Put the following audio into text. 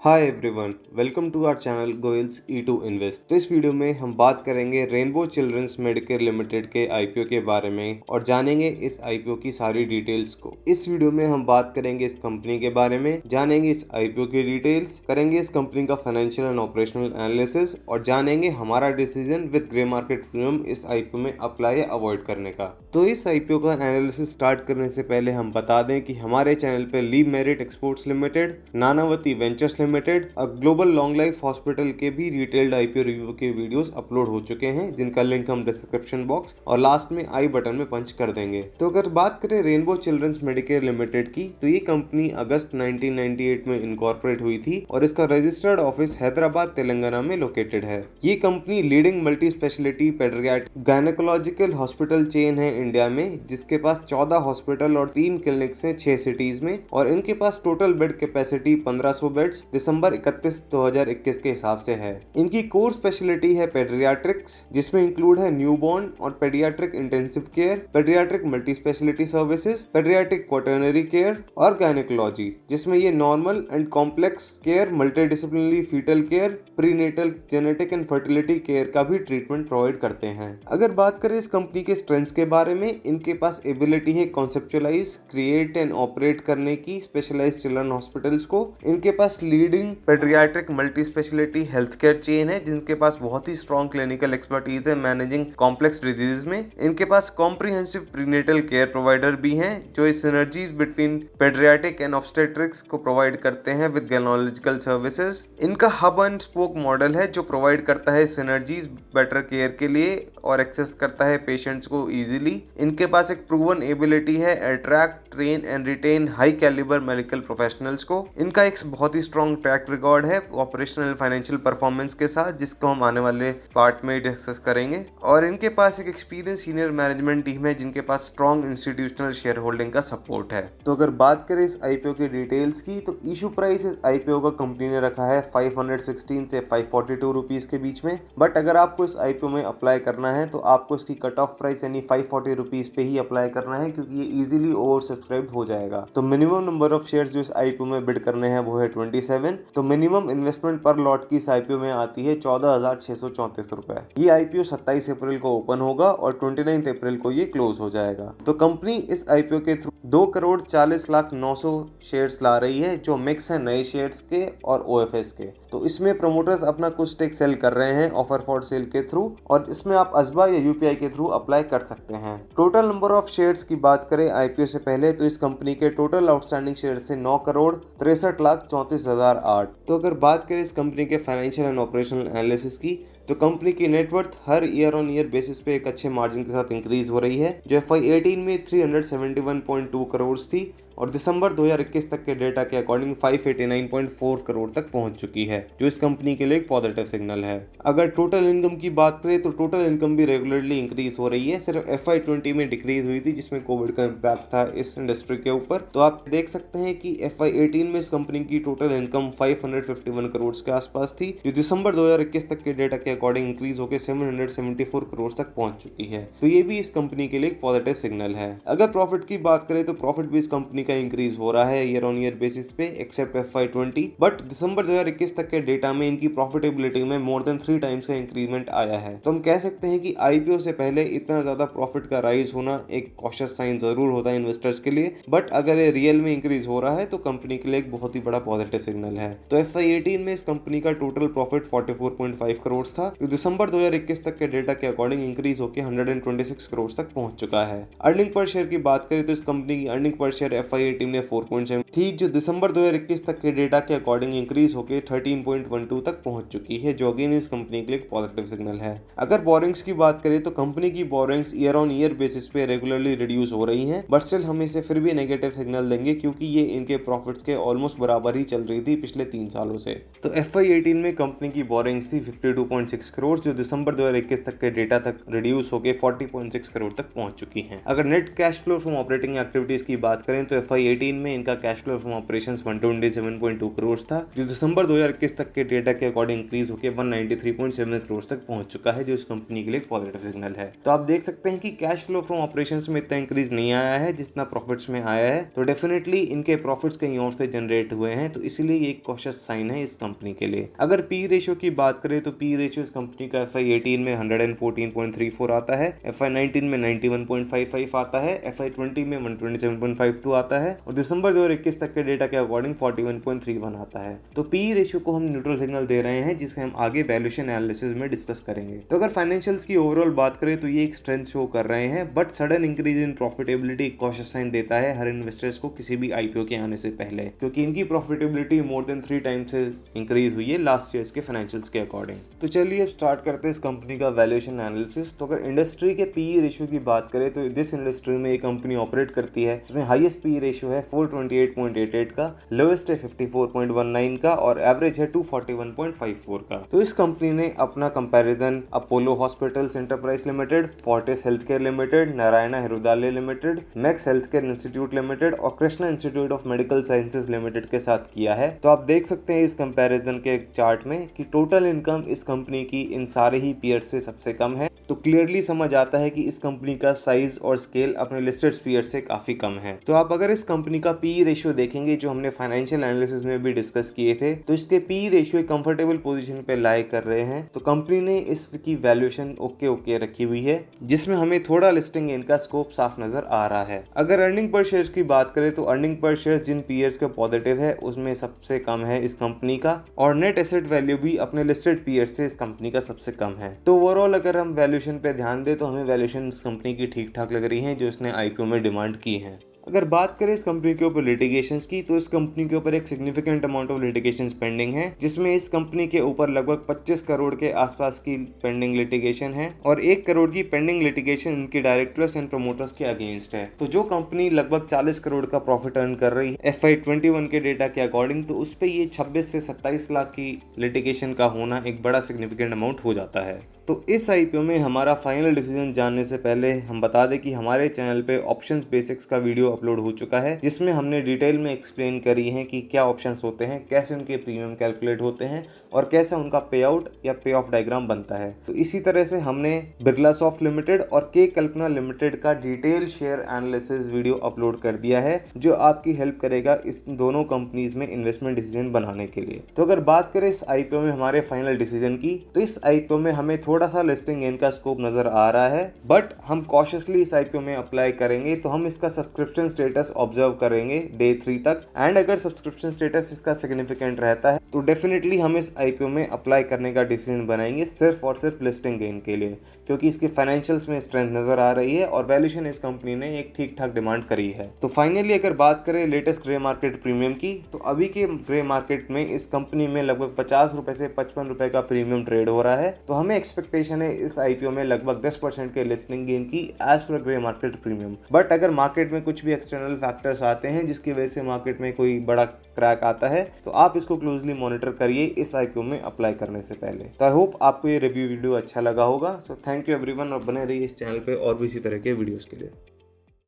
Hi everyone, welcome to our channel Goyals E2 invest. तो इस video में हम बात करेंगे रेनबो चिल्ड्रंस मेडिकेयर लिमिटेड के आईपीओ के बारे में और जानेंगे इस आईपीओ की सारी डिटेल्स को। इस वीडियो में हम बात करेंगे इस कंपनी के बारे में, जानेंगे इस आईपीओ की डिटेल्स, करेंगे इस कंपनी का फाइनेंशियल एंड ऑपरेशनल एनालिसिस और जानेंगे हमारा decision with grey market premium इस आईपीओ में अप्लाई या अवॉइड करने का। तो इस आईपीओ का एनालिसिस स्टार्ट करने से पहले हम बता दें कि हमारे चैनल पे leave merit exports limited, Nanavati ventures limited और ग्लोबल लॉन्ग लाइफ हॉस्पिटल के भी डिटेल्ड आईपीओ रिव्यू के वीडियोस अपलोड हो चुके हैं, जिनका लिंक हम डिस्क्रिप्शन बॉक्स और लास्ट में आई बटन में पंच कर देंगे। तो अगर बात करें रेनबो चिल्ड्रंस मेडिकेयर लिमिटेड की, तो ये कंपनी अगस्त 1998 में इनकॉर्पोरेट हुई थी और इसका रजिस्टर्ड ऑफिस हैदराबाद तेलंगाना में लोकेटेड है। ये company leading multi speciality paediatric gynaecological hospital chain है इंडिया में, जिसके पास 14 हॉस्पिटल और 3 क्लिनिक्स हैं 6 सिटीज में और इनके पास टोटल बेड कैपेसिटी 1500 बेड्स दिसंबर 31, 2021 के हिसाब से है। इनकी कोर स्पेशलिटी है पेडियाट्रिक्स, जिसमें इंक्लूड है न्यूबॉर्न और paediatric intensive care, paediatric multi speciality services, paediatric quaternary care और गायनेकोलॉजी, जिसमें ये normal and complex care, multidisciplinary fetal care, prenatal, genetic and fertility care का भी ट्रीटमेंट प्रोवाइड करते हैं। अगर बात करें इस कंपनी के स्ट्रेंथ्स के बारे में, इनके पास एबिलिटी है कॉन्सेप्चुअलाइज, क्रिएट एंड ऑपरेट करने की स्पेशलाइज्ड चिल्ड्रन हॉस्पिटल्स को। इनके पास leading paediatric multi speciality health care chain है, जिनके पास बहुत ही स्ट्रॉन्ग क्लिनिकल एक्सपर्टीज है मैनेजिंग कॉम्प्लेक्स डिजीज में। इनके पास कॉम्प्रिहेंसिव प्रीनेटल केयर प्रोवाइडर भी हैं, जो इस synergies between paediatric and obstetrics को प्रोवाइड करते हैं विद गायनेकोलॉजिकल सर्विसेज। इनका हब एंड स्पोक मॉडल है, जो प्रोवाइड करता है सिनर्जीज बेटर केयर के लिए और एक्सेस करता है पेशेंट्स को इजीली। इनके पास एक प्रूवन एबिलिटी है attract, train and retain high calibre medical professionals को। इनका एक बहुत ही स्ट्रॉन्ग ट्रैक रिकॉर्ड है ऑपरेशनल फाइनेंशियल परफॉर्मेंस के साथ, जिसको हम आने वाले पार्ट में डिस्कस करेंगे। और इनके पास एक एक्सपीरियंस सीनियर मैनेजमेंट टीम है, जिनके पास स्ट्रॉन्ग इंस्टीट्यूशनल शेयर होल्डिंग का सपोर्ट है। तो अगर बात करें इस आईपीओ की डिटेल्स की, तो इशू प्राइस इस आईपीओ का कंपनी ने रखा है 516 से 542 रुपीज के बीच में। बट अगर आपको इस आईपीओ में अप्लाई करना है तो आपको इसकी कट ऑफ प्राइस यानी 540 रुपीज पे ही अप्लाई करना है, क्योंकि ये इजीली ओवर सब्सक्राइब हो जाएगा। तो मिनिमम नंबर ऑफ शेयर्स जो इस आईपीओ में बिड करने हैं वो है 27। तो मिनिमम इन्वेस्टमेंट पर लॉट की इस आईपीओ में आती है 14,634 रुपए। ये आईपीओ 27 अप्रैल को ओपन होगा और 29 अप्रैल को ये क्लोज हो जाएगा। तो कंपनी इस आईपीओ के थ्रू 2,40,09,00,000 शेयर्स ला रही है, जो मिक्स है नए शेयर्स के और ओएफएस के। तो इसमें प्रमोटर्स अपना कुछ स्टेक सेल कर रहे हैं ऑफर फॉर सेल के थ्रू, और इसमें आप असबा या यूपीआई के थ्रू अप्लाई कर सकते हैं। टोटल नंबर ऑफ शेयर्स की बात करें आईपीओ से पहले, तो इस कंपनी के टोटल आउटस्टैंडिंग शेयर से 9,63,34,008। तो अगर बात करें इस कंपनी के फाइनेंशियल एंड ऑपरेशनल एनालिसिस की, तो कंपनी की net worth her year on year basis पे एक अच्छे मार्जिन के साथ इंक्रीज हो रही है, जो FY18 में 371.2 करोड़ थी और दिसंबर 2021 तक के डेटा के अकॉर्डिंग 589.4 करोड़ तक पहुंच चुकी है, जो इस कंपनी के लिए एक पॉजिटिव सिग्नल है। अगर टोटल इनकम की बात करें, तो टोटल इनकम भी रेगुलरली इंक्रीज हो रही है। सिर्फ FY20 में डिक्रीज हुई थी, जिसमें कोविड का इम्पैक्ट था इस इंडस्ट्री के ऊपर। तो आप देख सकते हैं कि FY18 में इस कंपनी की टोटल इनकम 551 करोड़ के आसपास थी, जो दिसंबर 2021 तक के डेटा के अकॉर्डिंग इंक्रीज होकर 774 करोड़ तक पहुंच चुकी है। तो ये भी इस कंपनी के लिए एक पॉजिटिव सिग्नल है। अगर प्रॉफिट की बात करें, तो प्रॉफिट भी इस कंपनी का इंक्रीज हो रहा है ईयर ऑन ईयर बेसिस पे, एक्सेप्ट FY20। बट दिसंबर 2021 तक के डेटा में इनकी प्रॉफिटेबिलिटी में मोर देन 3 टाइम्स का इंक्रीमेंट आया है। तो हम कह सकते हैं कि आईपीओ से पहले इतना ज्यादा प्रॉफिट का राइज होना एक कॉशियस साइन जरूर होता है इन्वेस्टर्स के लिए, बट अगर ये रियल में इंक्रीज हो रहा है तो कंपनी के लिए एक बहुत ही बड़ा पॉजिटिव सिग्नल है। तो FY18 में इस कंपनी का टोटल प्रॉफिट 44.5 करोड़ था, जो दिसंबर 2021 तक के डेटा के अकॉर्डिंग इंक्रीज होकर 126 करोड़ तक पहुंच चुका है। अर्निंग पर शेयर की बात करें, तो इस कंपनी की अर्निंग पर शेयर FY18 में 4.7 थी, जो दिसंबर 2021 तक के डेटा के अकॉर्डिंग इंक्रीज होकर 13.12 तक पहुंच चुकी है, जो अगेन इस कंपनी के लिए एक पॉजिटिव सिग्नल है। अगर बोरिंग्स की बात करें, तो कंपनी की borings year on year basis पे रेगुलरली रिड्यूस हो रही हैं, बट स्टिल हम इसे फिर भी नेगेटिव सिग्नल देंगे, क्योंकि ये इनके प्रॉफिट्स के ऑलमोस्ट बराबर ही चल रही थी पिछले 3 सालों से। तो FY18 में कंपनी की बोरिंग्स थी 52.6 करोड़, जो दिसंबर 2021 तक के डेटा तक रिड्यूस होकर 40.6 करोड़ तक पहुंच चुकी हैं। अगर net cash flow from operating activities की बात करें, तो FY18 में इनका cash flow from operations 127.2 crore था, जो दिसंबर 2021 तक के डेटा के अकॉर्डिंग इंक्रीज होकर 193.7 करोड़ तक पहुंच चुका है, जो इस कंपनी के लिए एक पॉजिटिव सिग्नल है। तो आप देख सकते हैं कि कैश फ्लो फ्रॉम ऑपरेशंस में इतना इंक्रीज नहीं आया है जितना प्रॉफिट्स में आया है, तो डेफिनेटली इनके प्रॉफिट्स कहीं और से जनरेट हुए हैं, तो इसीलिए ये एक कॉशियस साइन है इस कंपनी के लिए। अगर पी रेशियो की बात करें तो पी रेशियो इस कंपनी का FY18 में 114.34 आता है, FY19 में 91.55 आता है, FY20 में 127.52 आता है और दिसंबर 2021 तक के डेटा के अकॉर्डिंग 41.31 आता है। तो पी रेशियो को हम न्यूट्रल सिग्नल दे रहे हैं, जिसे हम आगे वैल्यूएशन एनालिसिस में डिस्कस करेंगे। तो अगर फाइनेंशियल्स की ओवरऑल बात करें तो ये एक स्ट्रेंथ शो कर रहे हैं, but sudden increase in profitability एक कॉशियस साइन देता है हर इन्वेस्टर्स को किसी भी आईपीओ के आने से पहले, क्योंकि इनकी प्रॉफिटेबिलिटी मोर देन 3 टाइम्स से इंक्रीज हुई है लास्ट ईयर के फाइनेंशियल्स के अकॉर्डिंग। तो चलिए अब स्टार्ट करते हैं इस कंपनी का वैल्यूएशन एनालिसिस। तो अगर इंडस्ट्री के पीई रेशियो की बात करें तो जिस इंडस्ट्री में ये कंपनी ऑपरेट करती है उसमें हाईएस्ट पीई रेशियो है 428.88 का, लोएस्ट है 54.19 का और एवरेज है 241.54 का। तो इस कंपनी ने अपना comparison Apollo hospitals enterprise limited, Fortis healthcare limited, Narayana Hrudayalaya limited, Max healthcare institute limited और Krishna institute of medical sciences limited के साथ किया है। तो आप देख सकते हैं इस कंपैरिजन के चार्ट में कि टोटल इनकम इस कंपनी की इन सारे ही पीयर्स से सबसे कम है, तो क्लियरली समझ आता है कि इस कंपनी का साइज और स्केल अपने लिस्टेड पीयर्स से काफी कम है। तो आप अगर इस कंपनी का पी रेशियो देखेंगे जो हमने फाइनेंशियल एनालिसिस में भी डिस्कस किए थे, तो इसके पी रेशियो एक कंफर्टेबल पोजीशन पे लाई कर रहे हैं। तो कंपनी ने इसकी वैल्यूएशन ओके रखी हुई है, जिसमें हमें थोड़ा लिस्टिंग इनका स्कोप साफ नजर आ रहा है। अगर अर्निंग पर शेयर की बात करें तो अर्निंग पर शेयर जिन पीयर्स के पॉजिटिव है उसमें सबसे कम है इस कंपनी का, और नेट एसेट वैल्यू भी अपने लिस्टेड पीयर्स से इस कंपनी का सबसे कम है। तो ओवरऑल अगर हम वैल्यूएशन पे ध्यान दें तो हमें वैल्यूएशन इस कंपनी की ठीक ठाक लग रही है जो इसने आईपीओ में डिमांड की है। अगर बात करें इस कंपनी के ऊपर लिटिगेशंस की, तो इस कंपनी के ऊपर एक significant amount of litigations pending है, जिसमें इस कंपनी के ऊपर लगभग 25 करोड़ के आसपास की पेंडिंग लिटिगेशन है और 1 करोड़ की पेंडिंग लिटिगेशन इनके डायरेक्टर्स एंड प्रमोटर्स के अगेंस्ट है। तो जो कंपनी लगभग 40 करोड़ का प्रॉफिट अर्न कर रही है FY21 के डेटा के अकॉर्डिंग, तो उस पर ये 26 से 27 लाख की लिटिगेशन का होना एक बड़ा सिग्निफिकेंट अमाउंट हो जाता है। तो इस आईपीओ में हमारा फाइनल डिसीजन जानने से पहले हम बता दें कि हमारे चैनल पे ऑप्शंस बेसिक्स का वीडियो अपलोड हो चुका है, जिसमें हमने डिटेल में एक्सप्लेन करी है कि क्या ऑप्शंस होते हैं, कैसे उनके प्रीमियम कैलकुलेट होते हैं और कैसा उनका पे आउट या पे ऑफ डायग्राम बनता है। तो इसी तरह से हमने बिरला सॉफ्ट लिमिटेड और के कल्पना लिमिटेड का detail share analysis video upload कर दिया है, जो आपकी हेल्प करेगा इस दोनों कंपनीज में इन्वेस्टमेंट डिसीजन बनाने के लिए। तो अगर बात करें इस आईपीओ में हमारे फाइनल डिसीजन की, तो इस आईपीओ में हमें थोड़ा सा लिस्टिंग गेन का स्कोप नजर आ रहा है, बट हम कॉशियसली इस आईपीओ में अप्लाई करेंगे। तो हम इसका सब्सक्रिप्शन स्टेटस ऑब्जर्व करेंगे डे 3 तक, एंड अगर सब्सक्रिप्शन स्टेटस इसका सिग्निफिकेंट रहता है तो डेफिनेटली हम इस आईपीओ में अप्लाई करने का डिसीजन बनाएंगे, सिर्फ और सिर्फ लिस्टिंग गेन के लिए, क्योंकि इसके फाइनेंशियल्स में स्ट्रेंथ नजर आ रही है और वैल्यूएशन इस कंपनी ने एक ठीक ठाक डिमांड करी है। तो फाइनली अगर बात करें लेटेस्ट ग्रे मार्केट प्रीमियम की, तो अभी के ग्रे मार्केट में इस कंपनी में लगभग 50 रुपए से 55 रुपए का प्रीमियम ट्रेड हो रहा है। तो हमें एक्सपेक्टेशन है इस आईपीओ में लगभग 10% के लिस्टिंग गेन की एज पर ग्रे मार्केट प्रीमियम। बट अगर मार्केट में कुछ भी एक्सटर्नल फैक्टर्स आते हैं जिसकी वजह से मार्केट में कोई बड़ा क्रैक आता है, तो आप इसको क्लोजली मॉनिटर करिए इस आईपीओ में अप्लाई करने से पहले। तो आई होप आपको ये रिव्यू वीडियो अच्छा लगा होगा। सो थैंक यू एवरीवन और बने रहिए इस चैनल पे और भी इसी तरह के वीडियोस के लिए।